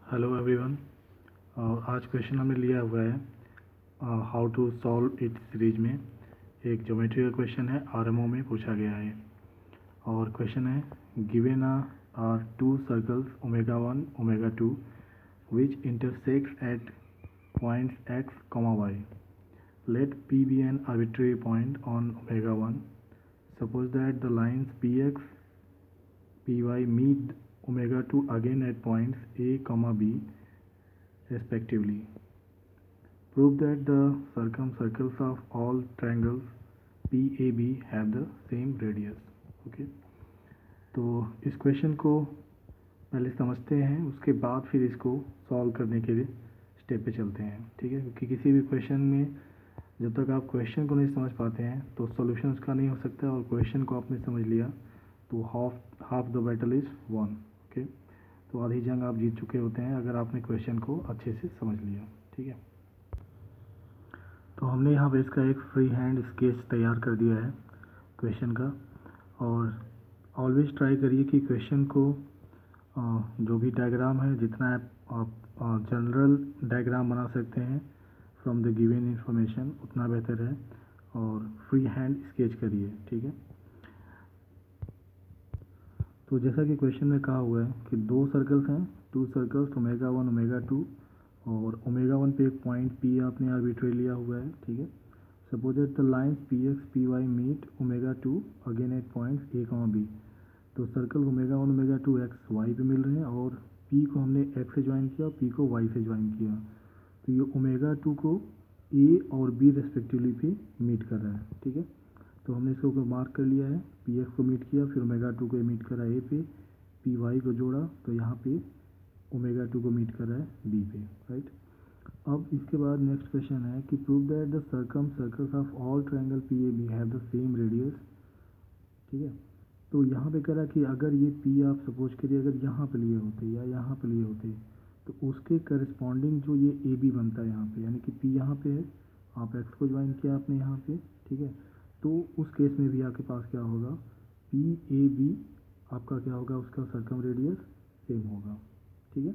Hello everyone. आज question हमने लिया हुआ है how to solve it series में। एक ज्योमेट्री का क्वेश्चन है, आरएमओ में पूछा गया है और क्वेश्चन है given are two circles omega 1 omega 2 which intersects at points x, y. Let P be an arbitrary point on omega 1. Suppose that the lines Px, Py meet omega 2 again at points a, b respectively. Prove that the circumcircles of all triangles PAB have the same radius. Okay. तो इस question को पहले समझते हैं, उसके बाद फिर इसको सॉल्व करने के लिए स्टेप पे चलते हैं। ठीक है, क्योंकि किसी भी क्वेश्चन में जब तक आप क्वेश्चन को नहीं समझ पाते हैं तो सॉल्यूशन उसका नहीं हो सकता, और क्वेश्चन को आपने समझ लिया तो half the battle is one. Okay, तो आधी जंग आप जीत चुके होते हैं अगर आपने क्वेश्चन को अच्छे से समझ लिया। ठीक है, तो हमने यहाँ पे इसका एक फ्री हैंड स्केच तैयार कर दिया है क्वेश्चन का। और ऑलवेज ट्राई करिए कि क्वेश्चन को जो भी डायग्राम है, जितना आप जनरल डायग्राम बना सकते हैं फ्रॉम द गिवन इंफॉर्मेशन, उतना बेहतर है, और फ्री हैंड स्केच करिए। ठीक है, तो जैसा कि क्वेश्चन में कहा हुआ है कि दो सर्कल्स हैं, टू सर्कल्स ओमेगा 1 ओमेगा 2, और ओमेगा 1 पे एक पॉइंट P आपने आर्बिट्रेरी लिया हुआ है। ठीक है, suppose that the lines PX PY meet omega 2 again at points A, B। तो circle omega 1 omega 2 x y पे मिल रहे हैं, और P को हमने x से ज्वाइन किया और P को y से ज्वाइन किया, तो ये ओमेगा 2 को A और B रेस्पेक्टिवली पे मीट कर रहा है। ठीक है, तो हमने इसको मार्क कर लिया है, PX को मीट किया, फिर ओमेगा 2 को मीट करा A पे, PY को जोड़ा तो यहाँ पे ओमेगा 2 को मीट कर रहा है B पे। राइट, अब इसके बाद नेक्स्ट क्वेश्चन है कि prove that the circles of all triangle PAB have the same radius. ठीक है, तो यहाँ पे कह रहा है कि अगर ये P आप सपोज करिए अगर यहाँ पे लिए होते या यहाँ पे लिए होते तो उसके करस्पॉन्डिंग जो ये AB बनता है यहाँ पे, यानी कि P यहाँ पे है, आप X को ज्वाइन किया आपने यहाँ पे। ठीक है, तो उस केस में भी आपके पास क्या होगा, PAB आपका क्या होगा, उसका सर्कम रेडियस सेम होगा। ठीक है,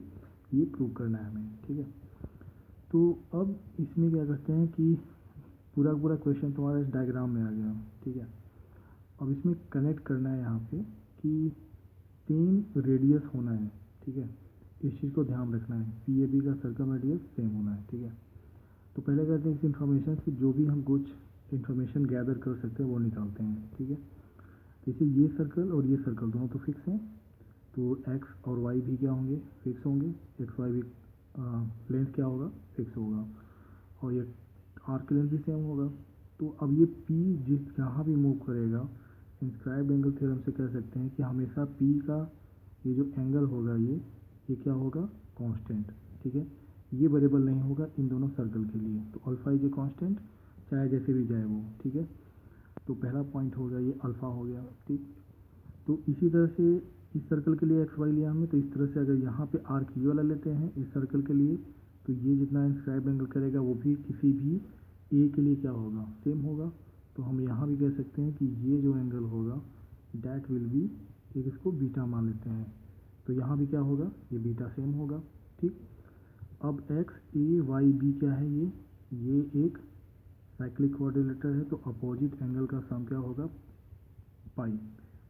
ये प्रूव करना है हमें। ठीक है, तो अब इसमें क्या करते हैं कि पूरा क्वेश्चन तुम्हारा इस डायग्राम में आ गया। ठीक है, अब इसमें कनेक्ट करना है यहाँ पे कि सेम रेडियस होना है। ठीक है, इस चीज़ को ध्यान रखना है, PAB का सर्कम रेडियस सेम होना है। ठीक है, तो पहले करते हैं इस इन्फॉर्मेशन से जो भी हम कुछ इन्फॉर्मेशन गैदर कर सकते हैं वो निकालते हैं। ठीक है, जैसे ये सर्कल और ये सर्कल दोनों तो फिक्स हैं, तो x और y भी क्या होंगे, फिक्स होंगे। एक्स वाई भी लेंथ क्या होगा, फिक्स होगा, और ये आर्क की लेंथ भी सेम होगा। तो अब ये P जिस जहाँ भी मूव करेगा, इंस्क्राइब्ड एंगल थ्योरम से कह सकते हैं कि हमेशा P का ये जो एंगल होगा ये क्या होगा, कांस्टेंट। ठीक है, ये वेरिएबल नहीं होगा इन दोनों सर्कल के लिए, तो अल्फा इज ए कांस्टेंट, चाहे जैसे भी जाए वो। ठीक है, तो पहला पॉइंट हो गया, ये अल्फा हो गया। ठीक, तो इसी तरह से इस सर्कल के लिए एक्स वाई लिया हमने, तो इस तरह से अगर यहाँ पे आर्क ये वाला लेते हैं इस सर्कल के लिए, तो ये जितना इंस्क्राइब एंगल करेगा वो भी किसी भी ए के लिए क्या होगा, सेम होगा। तो हम यहाँ भी कह सकते हैं कि ये जो एंगल होगा डैट विल बी, एक इसको बीटा मान लेते हैं, तो यहाँ भी क्या होगा, ये बीटा सेम होगा। ठीक, अब एक्स ए वाई बी क्या है, ये एक साइक्लिक कोऑर्डिनेटर है, तो अपोजिट एंगल का सम क्या होगा, पाई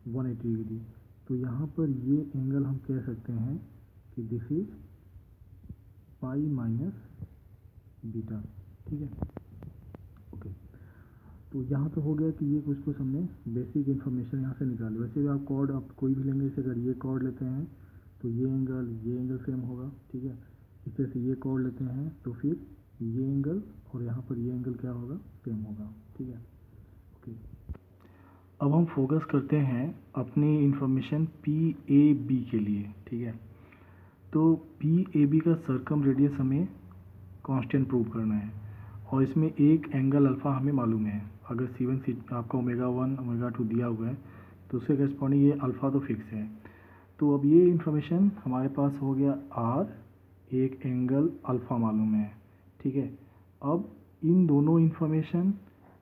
180 डिग्री। तो यहाँ पर ये एंगल हम कह सकते हैं कि this is pi minus beta. ठीक है, ओके, तो यहाँ तो हो गया कि ये कुछ हमने बेसिक इन्फॉर्मेशन यहाँ से निकाली। वैसे भी आप कॉर्ड आप कोई भी लेंगे, जैसे अगर ये कॉर्ड लेते हैं तो ये एंगल सेम होगा। ठीक है, इस तरह से ये कॉर्ड लेते हैं तो फिर ये एंगल और यहाँ पर ये एंगल क्या होगा, सेम होगा। ठीक है, ओके, अब हम फोकस करते हैं अपनी इंफॉर्मेशन PAB के लिए। ठीक है, तो PAB का सर्कम रेडियस हमें कांस्टेंट प्रूव करना है, और इसमें एक एंगल अल्फ़ा हमें मालूम है। अगर C1 आपका ओमेगा 1 ओमेगा 2 दिया हुआ है तो उसके करस्पॉन्डिंग ये अल्फ़ा तो फिक्स है। तो अब ये इंफॉर्मेशन हमारे पास हो गया R, एक एंगल अल्फ़ा मालूम है। ठीक है, अब इन दोनों इंफॉर्मेशन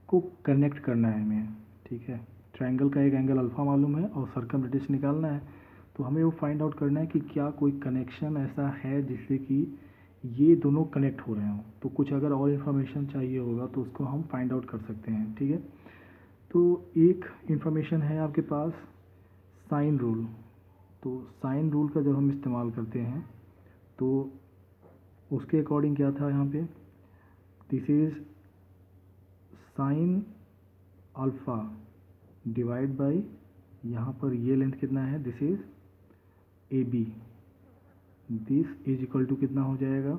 को कनेक्ट करना है हमें। ठीक है, ट्रायंगल का एक एंगल अल्फ़ा मालूम है और सर्कम रेडियस निकालना है, तो हमें वो फाइंड आउट करना है कि क्या कोई कनेक्शन ऐसा है जिससे कि ये दोनों कनेक्ट हो रहे हों। तो कुछ अगर और इन्फॉर्मेशन चाहिए होगा तो उसको हम फाइंड आउट कर सकते हैं, ठीक है। तो एक इन्फॉर्मेशन है आपके पास साइन रूल। तो साइन रूल का जब हम इस्तेमाल करते हैं तो उसके अकॉर्डिंग क्या था यहाँ पे, this is sine alpha divide by, यहाँ पर ये लेंथ कितना है, this is A B, this is equal to कितना हो जाएगा,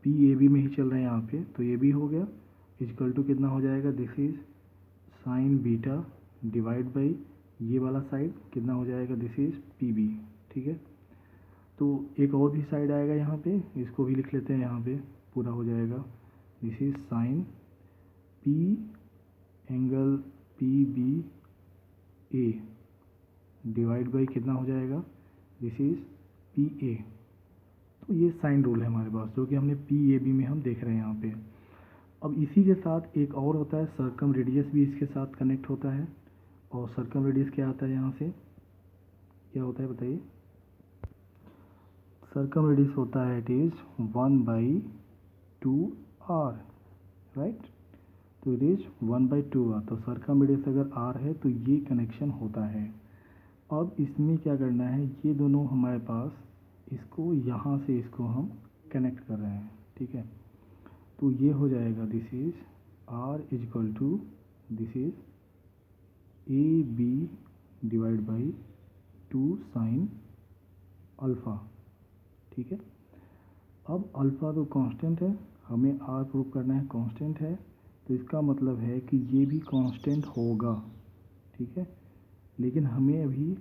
पी ए बी में ही चल रहे हैं यहाँ पे, तो ये भी हो गया, इक्वल टू कितना हो जाएगा, this is sign beta divide by ये वाला साइड कितना हो जाएगा, दिस इज पी बी, ठीक है। तो एक और भी साइड आएगा यहाँ पे, इसको भी लिख लेते हैं, यहाँ पे पूरा हो जाएगा, this is sine P angle P B A divide by कितना हो जाएगा, दिस इज पी ए। तो ये साइन रूल है हमारे पास, जो कि हमने पी ए बी में हम देख रहे हैं यहाँ पे। अब इसी के साथ एक और होता है सर्कम रेडियस, भी इसके साथ कनेक्ट होता है। और सर्कम रेडियस क्या आता है, यहाँ से क्या होता है बताइए। सर्कम रेडियस होता है, इट इज़ 1/2r, राइट। तो इट इज़ 1/2r। तो सर्कम रेडियस अगर r है तो ये कनेक्शन होता है। अब इसमें क्या करना है, ये दोनों हमारे पास, इसको यहाँ से इसको हम कनेक्ट कर रहे हैं, ठीक है। तो ये हो जाएगा, this is r is equal to, this is A B divide by 2 sine alpha, ठीक है। अब अल्फ़ा तो कांस्टेंट है, हमें r प्रूव करना है कांस्टेंट है, तो इसका मतलब है कि ये भी कांस्टेंट होगा, ठीक है। लेकिन हमें अभी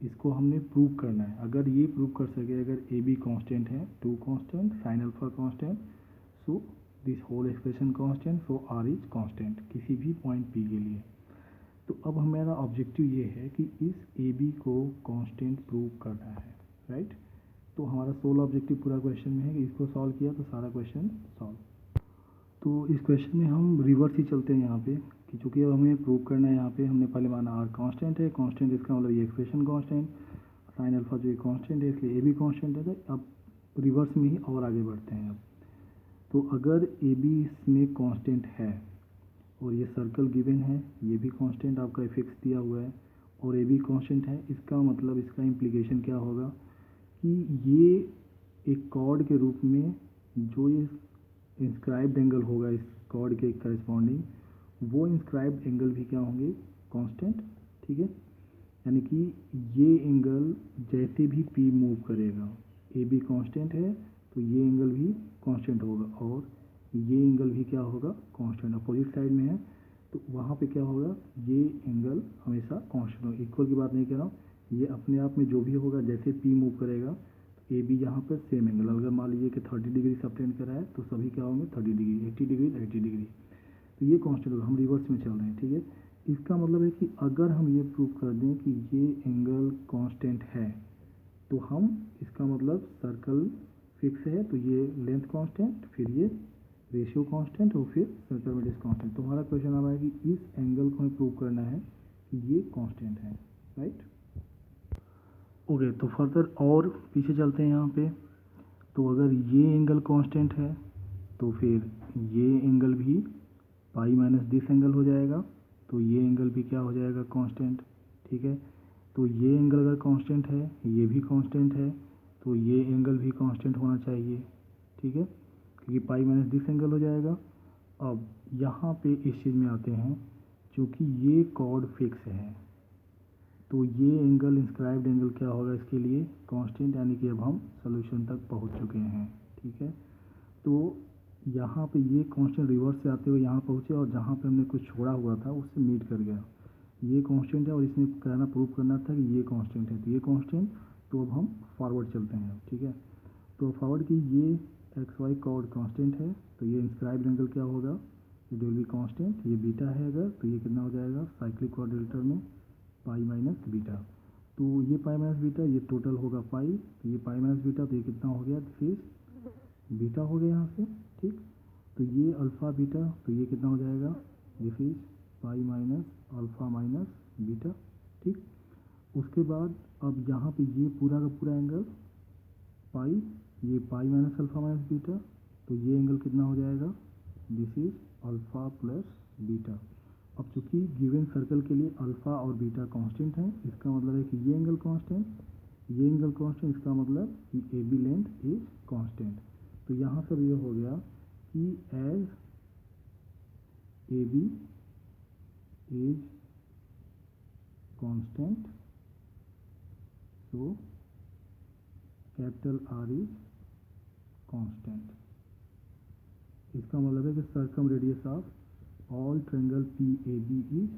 इसको हमने प्रूव करना है। अगर ये प्रूव कर सके, अगर ए बी कांस्टेंट है, 2 constant, sine alpha constant, so this whole expression constant, so R is constant किसी भी पॉइंट पी के लिए। तो अब हमारा ऑब्जेक्टिव ये है कि इस ए बी को कांस्टेंट प्रूव करना है, राइट। तो हमारा सोल ऑब्जेक्टिव पूरा क्वेश्चन में है कि इसको सॉल्व किया तो सारा क्वेश्चन सॉल्व। तो इस क्वेश्चन में हम रिवर्स ही चलते हैं यहाँ पे, कि चूँकि अब हमें प्रूव करना है, यहाँ पे हमने पहले माना आर कांस्टेंट है, कांस्टेंट इसका मतलब ये एक्सप्रेशन कांस्टेंट, साइन अल्फा जो ये कांस्टेंट है इसलिए ए भी कांस्टेंट है। तो अब रिवर्स में ही और आगे बढ़ते हैं। अब तो अगर ए बी इसमें कांस्टेंट है और ये सर्कल गिवन है, ये भी कांस्टेंट आपका फिक्स दिया हुआ है और ए बी कांस्टेंट है, इसका मतलब इसका इम्प्लीकेशन क्या होगा कि ये एक कॉर्ड के रूप में जो ये इंस्क्राइब्ड एंगल होगा इस कॉर्ड के करस्पॉन्डिंग, वो इंस्क्राइब्ड एंगल भी क्या होंगे, कांस्टेंट, ठीक है। यानी कि ये एंगल जैसे भी पी मूव करेगा, ए बी कांस्टेंट है तो ये एंगल भी कांस्टेंट होगा, और ये एंगल भी क्या होगा, कांस्टेंट। अपोजिट साइड में है तो वहाँ पे क्या होगा, ये एंगल हमेशा कांस्टेंट होगा। इक्वल की बात नहीं कर रहा हूँ, ये अपने आप में जो भी होगा, जैसे पी मूव करेगा ए बी यहाँ पर सेम एंगल, अगर मान लीजिए कि 30 डिग्री सबटेंड करा है तो सभी क्या होंगे 30 डिग्री, 80 डिग्री 80 डिग्री, तो ये कांस्टेंट होगा। हम रिवर्स में चल रहे हैं, ठीक है। इसका मतलब है कि अगर हम ये प्रूव कर दें कि ये एंगल कांस्टेंट है तो हम, इसका मतलब सर्कल फिक्स है तो ये लेंथ कांस्टेंट, फिर ये रेशियो कांस्टेंट और फिर सर्कल रेडियस कांस्टेंट। तो हमारा क्वेश्चन आ रहा है कि इस एंगल को हमें प्रूव करना है कि ये कांस्टेंट है, राइट। ओके, तो फर्दर और पीछे चलते हैं यहाँ पे। तो अगर ये एंगल कांस्टेंट है तो फिर ये एंगल भी पाई माइनस दिस एंगल हो जाएगा, तो ये एंगल भी क्या हो जाएगा, कांस्टेंट, ठीक है। तो ये एंगल अगर कांस्टेंट है, ये भी कांस्टेंट है, तो ये एंगल भी कांस्टेंट होना चाहिए, ठीक है, क्योंकि पाई माइनस दिस एंगल हो जाएगा। अब यहाँ पे इस चीज़ में आते हैं, चूँकि ये कॉर्ड फिक्स है तो ये एंगल इंस्क्राइब्ड एंगल क्या होगा इसके लिए, कांस्टेंट, यानी कि अब हम सोल्यूशन तक पहुँच चुके हैं, ठीक है। तो यहाँ पे ये कांस्टेंट रिवर्स से आते हुए यहाँ पहुँचे और जहाँ पे हमने कुछ छोड़ा हुआ था उससे मीट कर गया। ये कांस्टेंट है और इसमें कहना प्रूव करना था कि ये कांस्टेंट है, तो ये कांस्टेंट। तो अब हम फॉरवर्ड चलते हैं, ठीक है। तो फॉरवर्ड की ये एक्स वाई कॉर्ड कांस्टेंट है, तो ये इंस्क्राइब्ड एंगल क्या होगा, इट विल बी कांस्टेंट। ये बीटा है अगर, तो ये कितना हो जाएगा साइक्लिक क्वाड्रिलेटरल में पाई माइनस बीटा। तो ये पाई माइनस बीटा, ये टोटल होगा पाई, तो ये पाई माइनस बीटा, तो ये कितना हो गया, फिर बीटा हो गया यहाँ से, ठीक। तो ये अल्फ़ा बीटा, तो ये कितना हो जाएगा, this is pi minus alpha minus beta, ठीक। उसके बाद अब यहाँ पे ये पूरा का पूरा एंगल पाई, ये pi minus alpha minus beta, तो ये एंगल कितना हो जाएगा, this is alpha plus beta. अब चूंकि गिवन सर्कल के लिए अल्फ़ा और बीटा कांस्टेंट हैं, इसका मतलब है कि ये एंगल कांस्टेंट, ये एंगल कांस्टेंट, इसका मतलब कि A B length is constant. तो यहाँ से ये हो गया कि as A B is constant so capital R is constant. इसका मतलब है कि circumradius of all triangle P A B is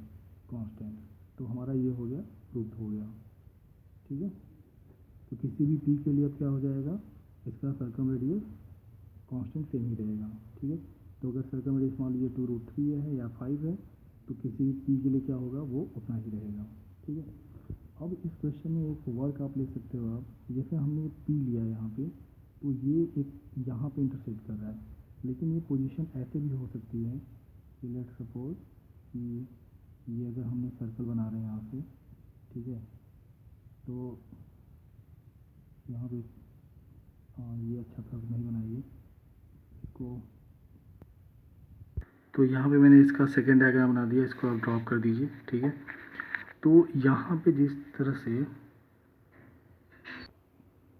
constant. तो हमारा ये हो गया, प्रूफ हो गया, ठीक है। तो किसी भी पी के लिए अब क्या हो जाएगा, इसका सर्कम रेडियस कांस्टेंट सेम ही रहेगा, ठीक है। तो अगर सर्कम रेडियस मान लीजिए 2√3 है या 5 है, तो किसी भी पी के लिए क्या होगा, वो उतना ही रहेगा, ठीक है। अब इस क्वेश्चन में एक वर्क आप ले सकते हो आप, जैसे हमने पी लिया यहाँ पे, तो ये एक यहाँ पे इंटरसेक्ट कर रहा है, लेकिन ये पोजीशन ऐसे भी हो सकती है कि लेट सपोज कि ये अगर हमने सर्कल बना रहे हैं यहाँ से, ठीक है, तो यहाँ पे ये अच्छा सर्कल नहीं बनाइए इसको, तो यहाँ पे मैंने इसका सेकेंड डायग्राम बना दिया, इसको आप ड्रॉप कर दीजिए, ठीक है। तो यहाँ पे जिस तरह से,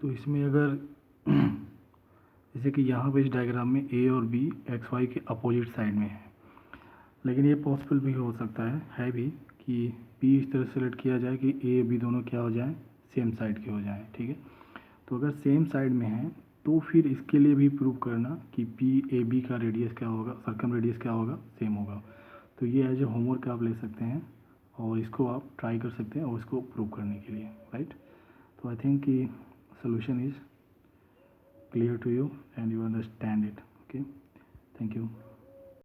तो इसमें अगर जैसे कि यहाँ पे इस डायग्राम में ए और बी एक्स वाई के अपोजिट साइड में है, लेकिन ये पॉसिबल भी हो सकता है भी कि पी इस तरह सेलेक्ट किया जाए कि ए बी दोनों क्या हो जाए, सेम साइड के हो जाए, ठीक है। तो अगर सेम साइड में है तो फिर इसके लिए भी प्रूव करना कि पी ए बी का रेडियस क्या होगा, सर्कम रेडियस क्या होगा, सेम होगा। तो ये एज ए होमवर्क आप ले सकते हैं और इसको आप ट्राई कर सकते हैं और इसको प्रूव करने के लिए, राइट। तो आई थिंक कि solution is clear to you and you understand it, okay, thank you।